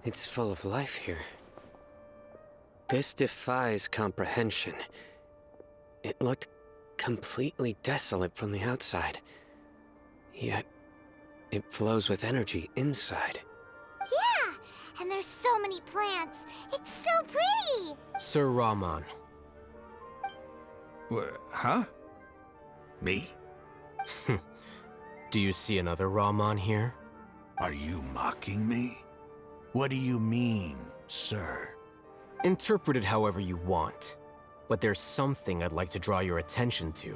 It's full of life here. This defies comprehension. It looked completely desolate from the outside. Yet, it flows with energy inside. Yeah! And there's so many plants. It's so pretty! Sir Rahman. Huh? Me? Do you see another Rahman here? Are you mocking me? What do you mean, sir? Interpret it however you want, but there's something I'd like to draw your attention to.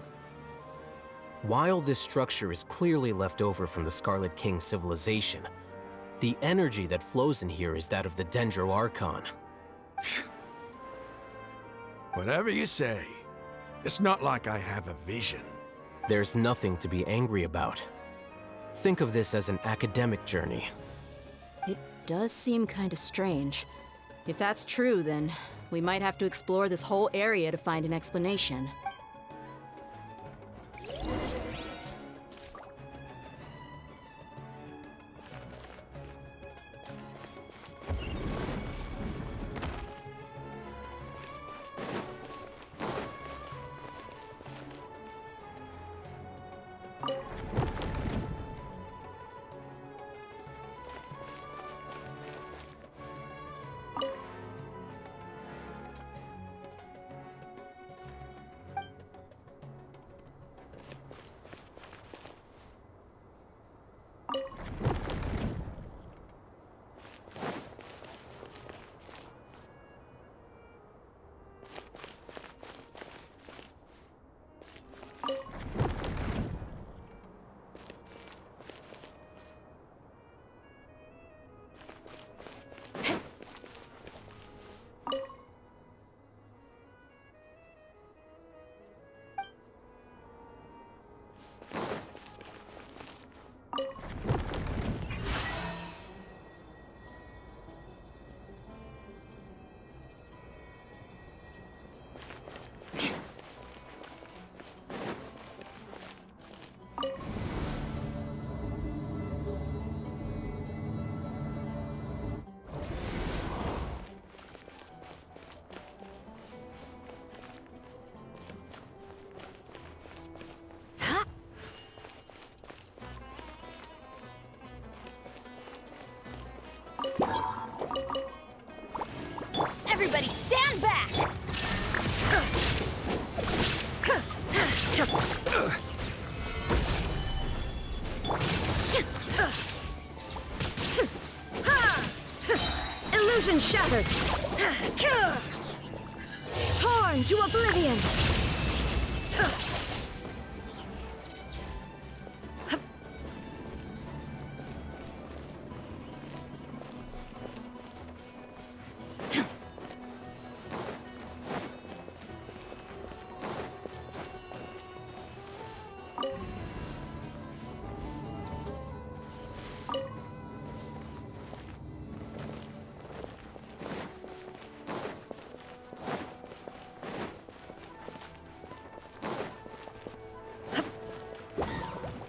While this structure is clearly left over from the Scarlet King civilization, the energy that flows in here is that of the Dendro Archon. Whatever you say. It's not like I have a vision. There's nothing to be angry about. Think of this as an academic journey. It does seem kinda strange. If that's true, then we might have to explore this whole area to find an explanation. Everybody stand back! Illusion shattered! Torn to oblivion!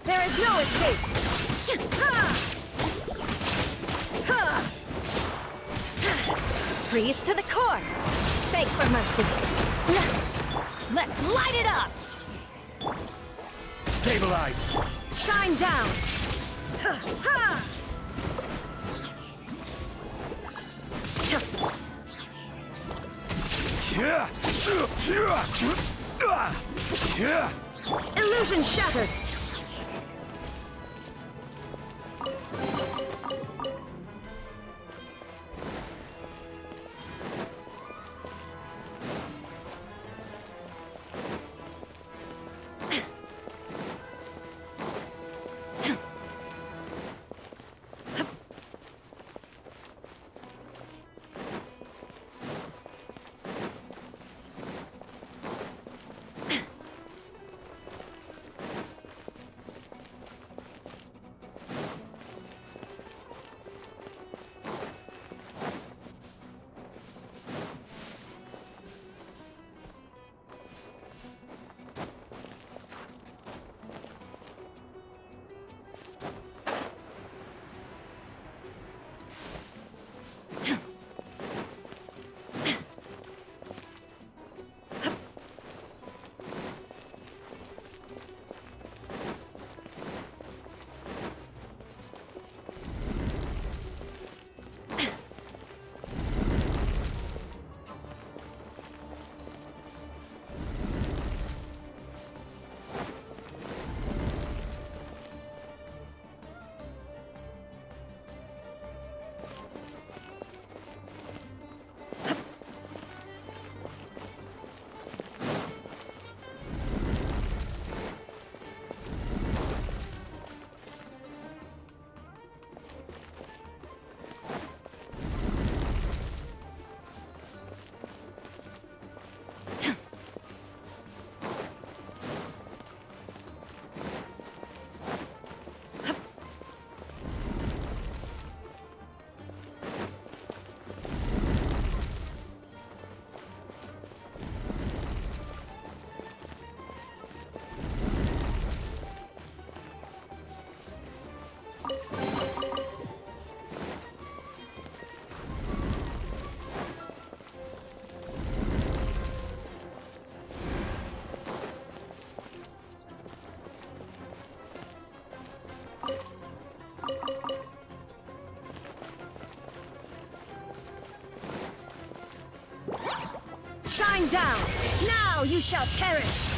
There is no escape! Freeze to the core! Beg for mercy! Let's light it up! Stabilize! Shine down! Illusion shattered! down! Now you shall perish!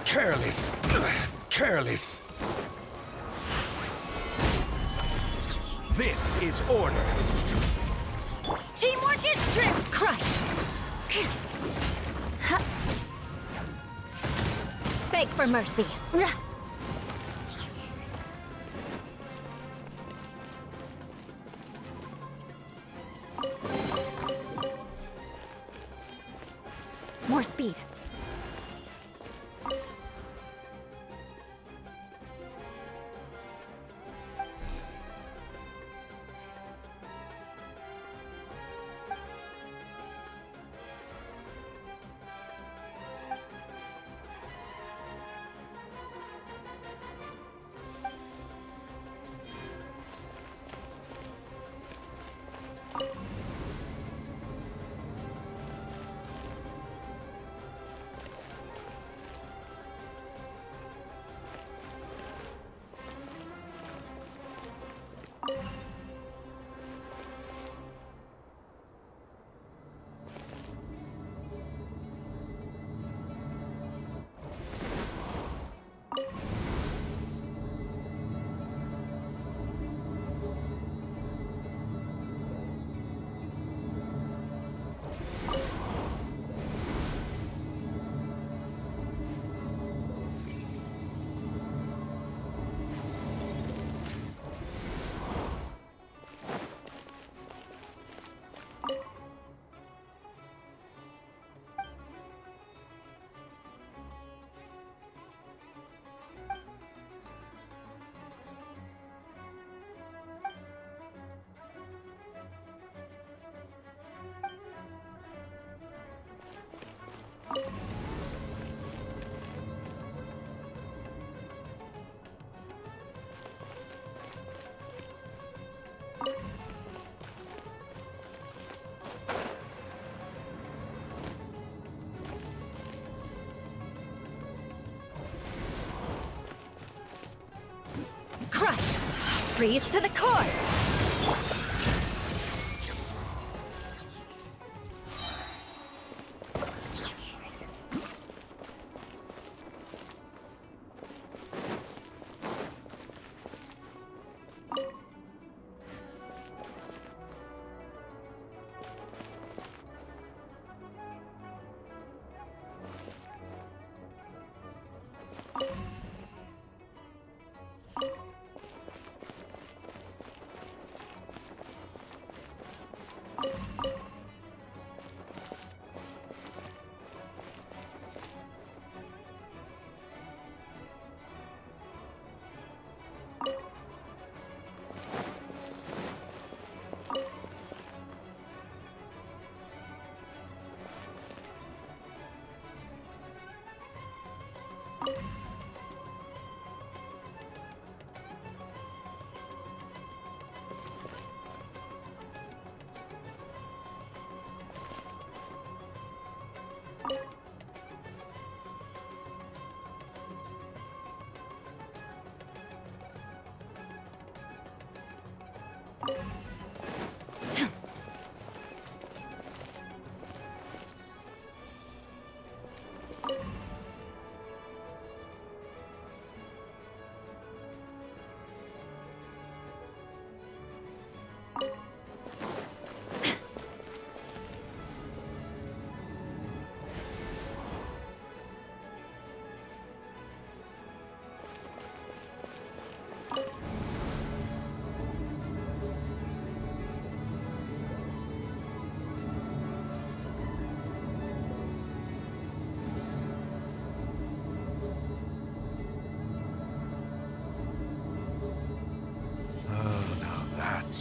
Careless! Careless! This is order! Teamwork is strength! Crush! Beg for mercy. More speed. Crush! Freeze to the core!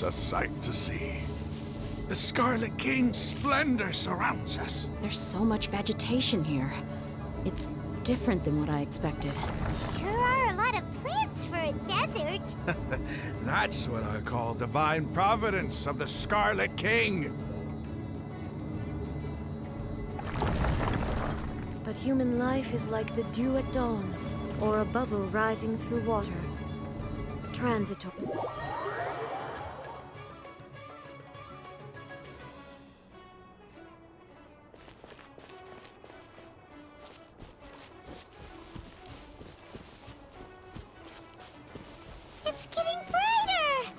It's a sight to see. The Scarlet King's splendor surrounds us. There's so much vegetation here. It's different than what I expected. Sure are a lot of plants for a desert. That's what I call divine providence of the Scarlet King. But human life is like the dew at dawn, or a bubble rising through water. Transitory. It's getting brighter!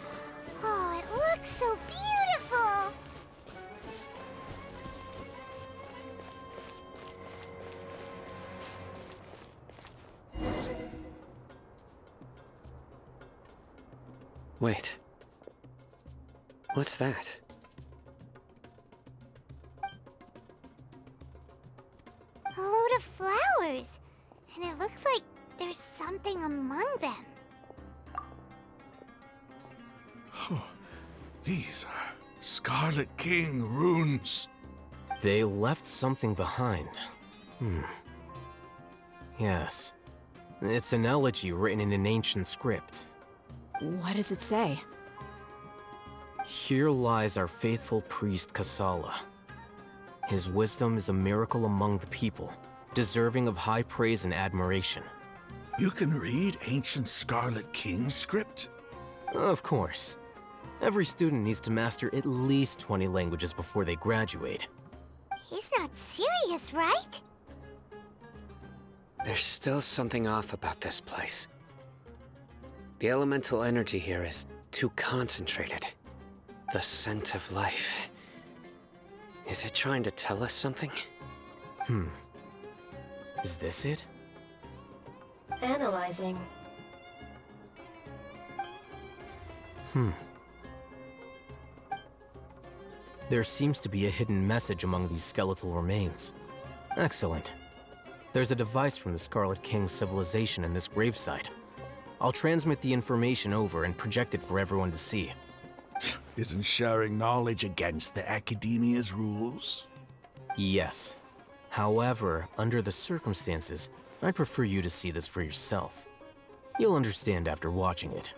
Oh, it looks so beautiful! Wait. What's that? A load of flowers. And it looks like there's something among them. These are Scarlet King runes. They left something behind. Yes. It's an elegy written in an ancient script. What does it say? Here lies our faithful priest Kasala. His wisdom is a miracle among the people, deserving of high praise and admiration. You can read ancient Scarlet King script? Of course. Every student needs to master at least 20 languages before they graduate. He's not serious, right? There's still something off about this place. The elemental energy here is too concentrated. The scent of life. Is it trying to tell us something? Is this it? Analyzing. There seems to be a hidden message among these skeletal remains. Excellent. There's a device from the Scarlet King's civilization in this gravesite. I'll transmit the information over and project it for everyone to see. Isn't sharing knowledge against the Academia's rules? Yes. However, under the circumstances, I'd prefer you to see this for yourself. You'll understand after watching it.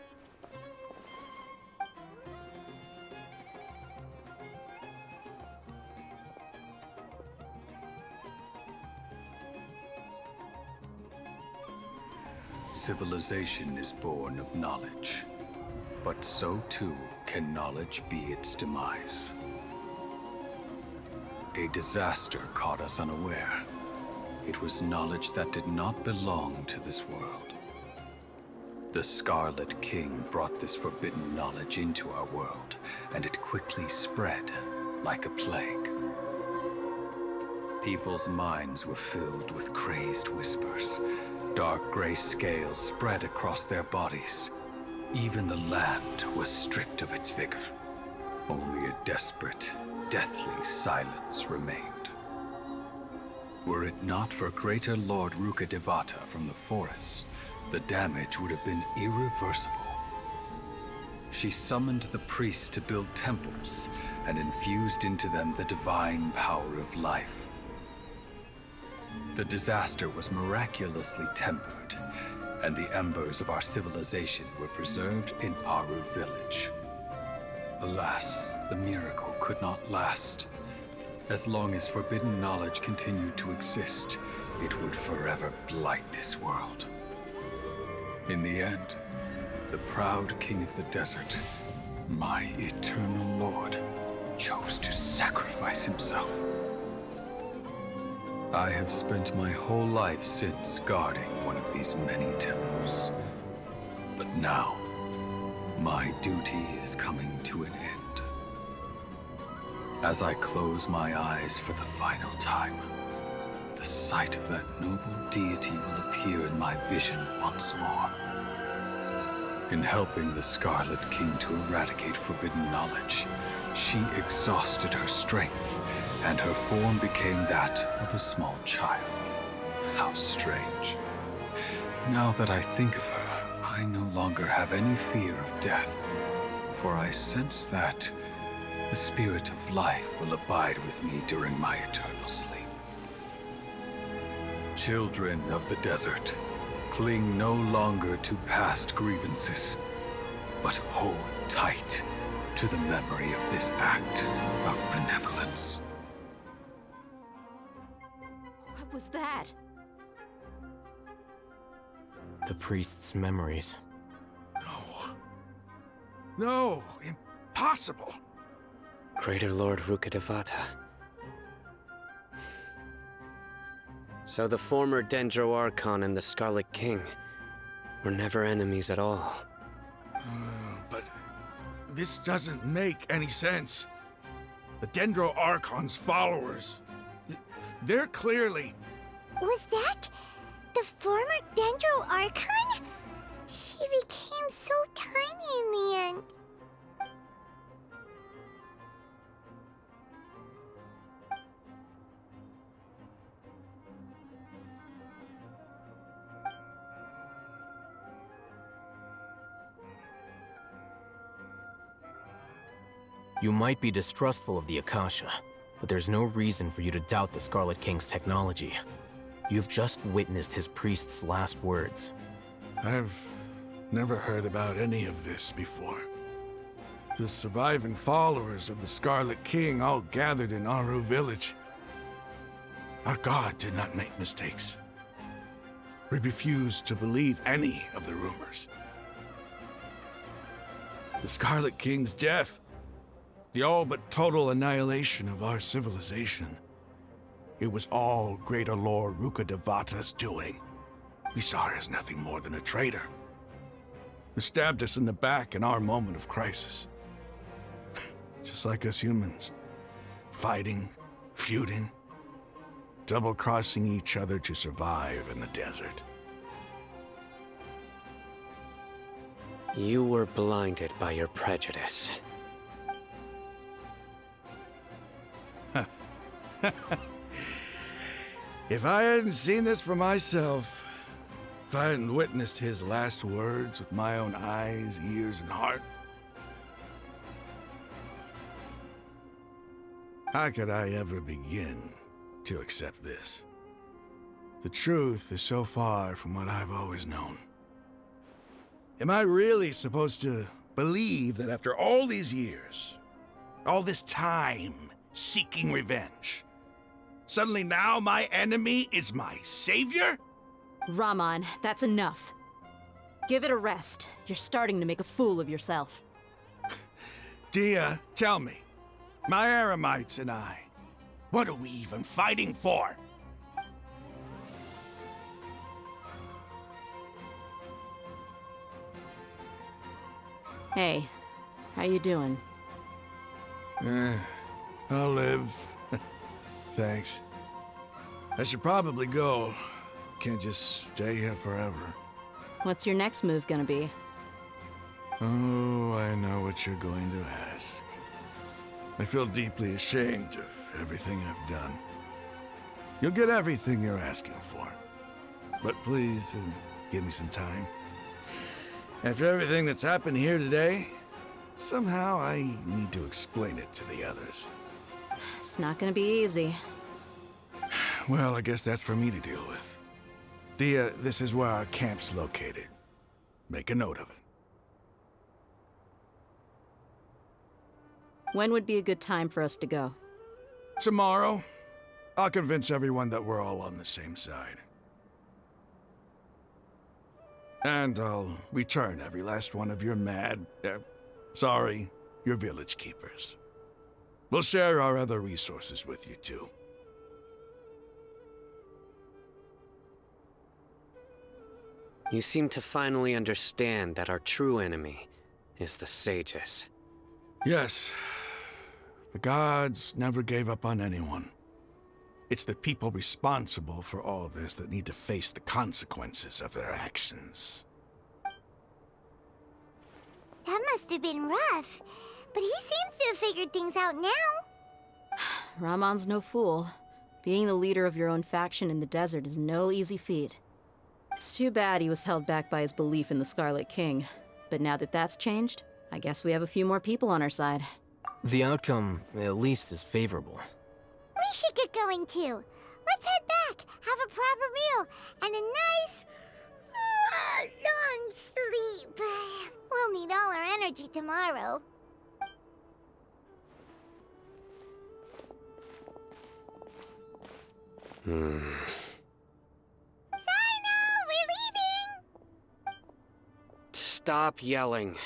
Civilization is born of knowledge, but so too can knowledge be its demise. A disaster caught us unaware. It was knowledge that did not belong to this world. The Scarlet King brought this forbidden knowledge into our world, and it quickly spread like a plague. People's minds were filled with crazed whispers. Dark gray scales spread across their bodies. Even the land was stripped of its vigor. Only a desperate, deathly silence remained. Were it not for greater Lord Rukkhadevata from the forests, the damage would have been irreversible. She summoned the priests to build temples and infused into them the divine power of life. The disaster was miraculously tempered, and the embers of our civilization were preserved in Aru village. Alas, the miracle could not last. As long as forbidden knowledge continued to exist, it would forever blight this world. In the end, the proud king of the desert, my eternal lord, chose to sacrifice himself. I have spent my whole life since guarding one of these many temples. But now, my duty is coming to an end. As I close my eyes for the final time, the sight of that noble deity will appear in my vision once more. In helping the Scarlet King to eradicate forbidden knowledge, she exhausted her strength, and her form became that of a small child. How strange. Now that I think of her, I no longer have any fear of death, for I sense that the spirit of life will abide with me during my eternal sleep. Children of the desert, cling no longer to past grievances, but hold tight to the memory of this act of benevolence. What was that? The priest's memories. No, impossible. Greater Lord Rukkhadevata. So the former Dendro Archon and the Scarlet King were never enemies at all. But this doesn't make any sense. The Dendro Archon's followers, they're clearly... Was that the former Dendro Archon? She became so tiny in the end. You might be distrustful of the Akasha, but there's no reason for you to doubt the Scarlet King's technology. You've just witnessed his priest's last words. I've never heard about any of this before. The surviving followers of the Scarlet King all gathered in Aru village. Our god did not make mistakes. We refused to believe any of the rumors. The Scarlet King's death, the all but total annihilation of our civilization, it was all Greater Lord Rukkhadevata's doing. We saw her as nothing more than a traitor, who stabbed us in the back in our moment of crisis. Just like us humans, fighting, feuding, double-crossing each other to survive in the desert. You were blinded by your prejudice. If I hadn't seen this for myself, if I hadn't witnessed his last words with my own eyes, ears, and heart, how could I ever begin to accept this? The truth is so far from what I've always known. Am I really supposed to believe that after all these years, all this time seeking revenge, suddenly now my enemy is my savior? Raman, that's enough. Give it a rest. You're starting to make a fool of yourself. Dia, tell me, my Eremites and I, what are we even fighting for? Hey, how you doing? I'll live. Thanks. I should probably go. Can't just stay here forever. What's your next move gonna be? Oh, I know what you're going to ask. I feel deeply ashamed of everything I've done. You'll get everything you're asking for. But please, give me some time. After everything that's happened here today, somehow I need to explain it to the others. It's not gonna be easy. Well, I guess that's for me to deal with. Dia, this is where our camp's located. Make a note of it. When would be a good time for us to go? Tomorrow, I'll convince everyone that we're all on the same side. And I'll return every last one of your your village keepers. We'll share our other resources with you too. You seem to finally understand that our true enemy is the sages. Yes. The gods never gave up on anyone. It's the people responsible for all this that need to face the consequences of their actions. That must have been rough, but he seems to have figured things out now. Ramon's no fool. Being the leader of your own faction in the desert is no easy feat. It's too bad he was held back by his belief in the Scarlet King. But now that that's changed, I guess we have a few more people on our side. The outcome, at least, is favorable. We should get going too. Let's head back, have a proper meal, and a nice, long sleep. We'll need all our energy tomorrow. Sino, we're leaving! Stop yelling.